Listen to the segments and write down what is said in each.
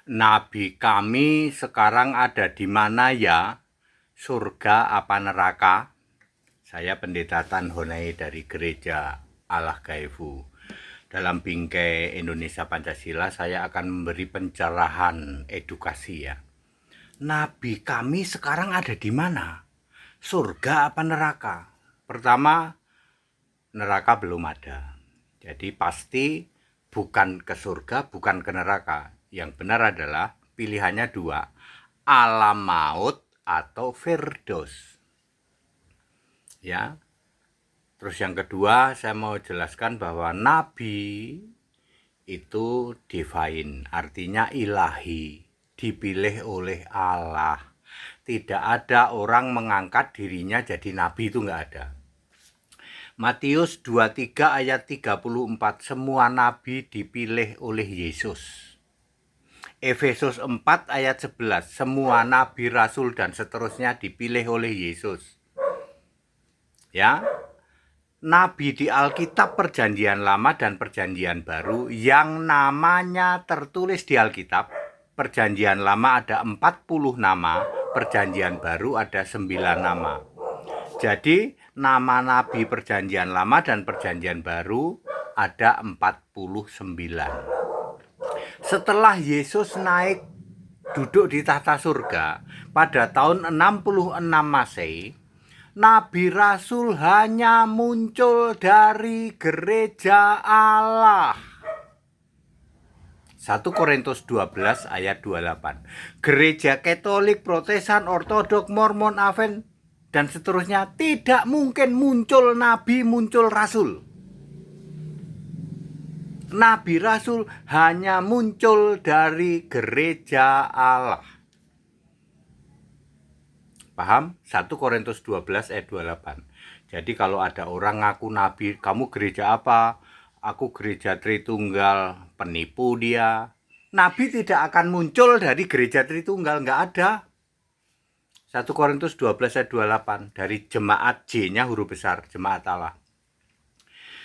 Nabi kami sekarang ada di mana ya? Surga apa neraka? Saya Pendeta Tan Honai dari Gereja Allah Gaifu. Dalam bingkai Indonesia Pancasila saya akan memberi pencerahan edukasi ya. Nabi kami sekarang ada di mana? Surga apa neraka? Pertama, neraka belum ada. Jadi pasti bukan ke surga, bukan ke neraka. Yang benar adalah pilihannya dua, alam maut atau firdaus. Ya. Terus yang kedua, saya mau jelaskan bahwa nabi itu divine, artinya ilahi, dipilih oleh Allah. Tidak ada orang mengangkat dirinya jadi nabi, itu enggak ada. Matius 23 ayat 34, semua nabi dipilih oleh Yesus. Efesus 4 ayat 11, semua nabi, rasul dan seterusnya dipilih oleh Yesus. Ya. Nabi di Alkitab Perjanjian Lama dan Perjanjian Baru yang namanya tertulis di Alkitab, Perjanjian Lama ada 40 nama, Perjanjian Baru ada 9 nama. Jadi nama Nabi Perjanjian Lama dan Perjanjian Baru ada 49. Setelah Yesus naik duduk di tahta surga pada tahun 66 Masehi, Nabi Rasul hanya muncul dari gereja Allah. 1 Korintus 12 ayat 28. Gereja Katolik, Protestan, Ortodok, Mormon, Advent dan seterusnya tidak mungkin muncul nabi, muncul rasul. Nabi Rasul hanya muncul dari gereja Allah. Paham? 1 Korintus 12 ayat 28. Jadi kalau ada orang ngaku nabi, kamu gereja apa? Aku gereja Tritunggal, penipu dia. Nabi tidak akan muncul dari gereja Tritunggal, nggak ada. 1 Korintus 12 ayat 28. Dari jemaat, J-nya huruf besar, jemaat Allah.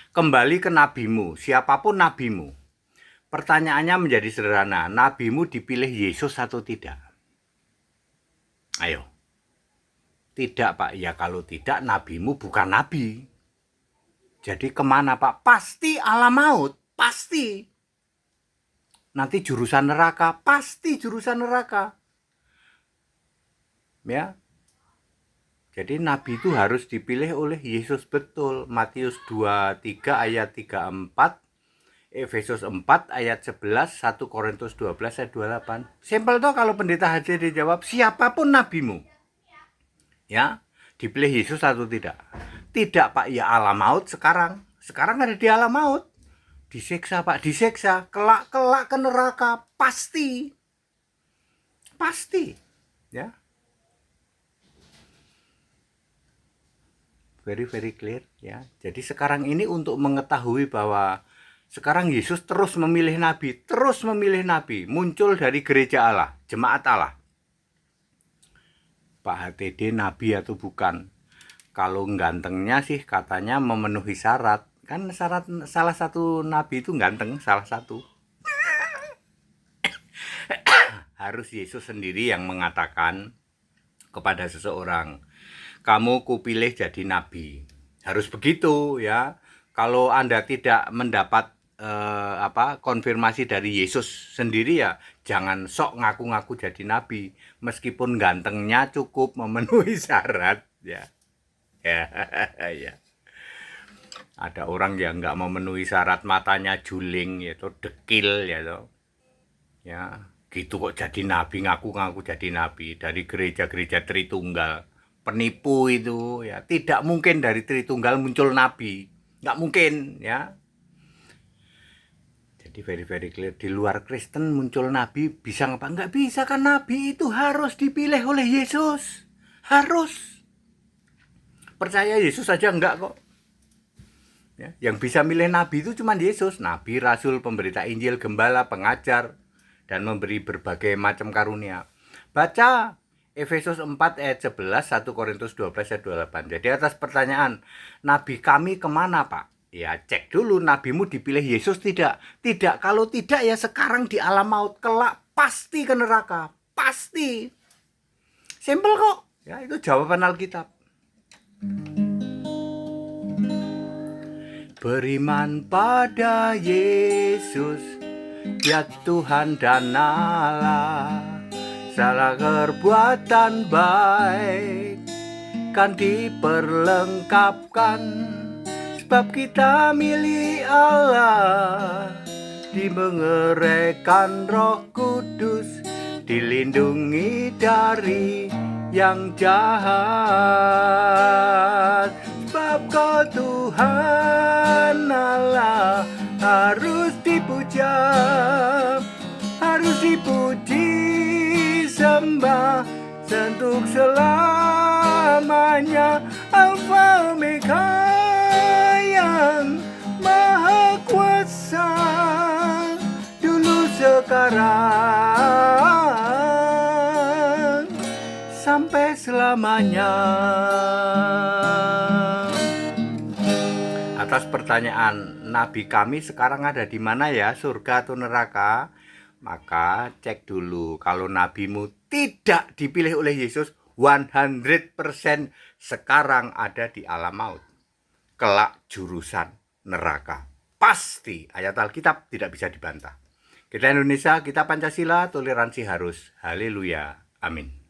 Kembali ke nabimu, siapapun nabimu. Pertanyaannya menjadi sederhana, nabimu dipilih Yesus atau tidak? Ayo. Tidak Pak, ya kalau tidak nabimu bukan nabi. Jadi kemana Pak? Pasti alam maut, pasti. Nanti jurusan neraka, pasti jurusan neraka. Ya. Jadi nabi itu harus dipilih oleh Yesus betul. Matius 23 ayat 34, Efesus 4 ayat 11, 1 Korintus 12 ayat 28. Simpel toh kalau pendeta hadir dijawab, siapapun nabimu. Ya, dipilih Yesus atau tidak? Tidak Pak, ya alam maut sekarang. Sekarang ada di alam maut. Disiksa Pak, disiksa. Kelak ke neraka, pasti. Pasti. Ya. Very clear ya. Jadi sekarang ini untuk mengetahui bahwa sekarang Yesus terus memilih nabi, muncul dari gereja Allah, jemaat Allah. Pak HTD nabi atau bukan? Kalau gantengnya sih katanya memenuhi syarat. Kan syarat salah satu nabi itu ganteng, salah satu. Harus Yesus sendiri yang mengatakan kepada seseorang, kamu kupilih jadi nabi. Harus begitu ya. Kalau Anda tidak mendapat konfirmasi dari Yesus sendiri ya jangan sok ngaku-ngaku jadi nabi meskipun gantengnya cukup memenuhi syarat ya. Ya. Ada orang yang nggak memenuhi syarat, matanya juling yaitu dekil ya toh. Ya, gitu kok jadi nabi, ngaku-ngaku jadi nabi dari gereja-gereja Tritunggal. Penipu itu ya, tidak mungkin dari Tritunggal muncul nabi, nggak mungkin ya. Jadi very clear, di luar Kristen muncul nabi bisa apa? Nggak bisa, kan nabi itu harus dipilih oleh Yesus, harus. Percaya Yesus saja enggak kok ya. Yang bisa milih nabi itu cuma Yesus, nabi, rasul, pemberita Injil, gembala, pengajar, dan memberi berbagai macam karunia. Baca Efesus 4 ayat 11, 1 Korintus 12 ayat 28. Jadi atas pertanyaan, nabi kami kemana Pak? Ya cek dulu nabimu dipilih Yesus tidak? Tidak, kalau tidak ya sekarang di alam maut, kelak pasti ke neraka. Pasti. Simpel kok. Ya, itu jawaban Alkitab. Beriman pada Yesus, ya Tuhan dan Allah. Salah perbuatan baik kan diperlengkapkan, sebab kita milik Allah, dimengeraikan Roh Kudus, dilindungi dari yang jahat. Sebab kau Tuhan Allah harus dipuja, harus dipuji, sembah untuk selamanya. Alfa Omega yang Maha Kuasa, dulu sekarang sampai selamanya. Atas pertanyaan Nabi kami sekarang ada di mana ya, surga atau neraka? Maka cek dulu, kalau nabimu tidak dipilih oleh Yesus, 100% sekarang ada di alam maut. Kelak jurusan neraka. Pasti, ayat Alkitab tidak bisa dibantah. Kita Indonesia, kita Pancasila, toleransi harus. Haleluya. Amin.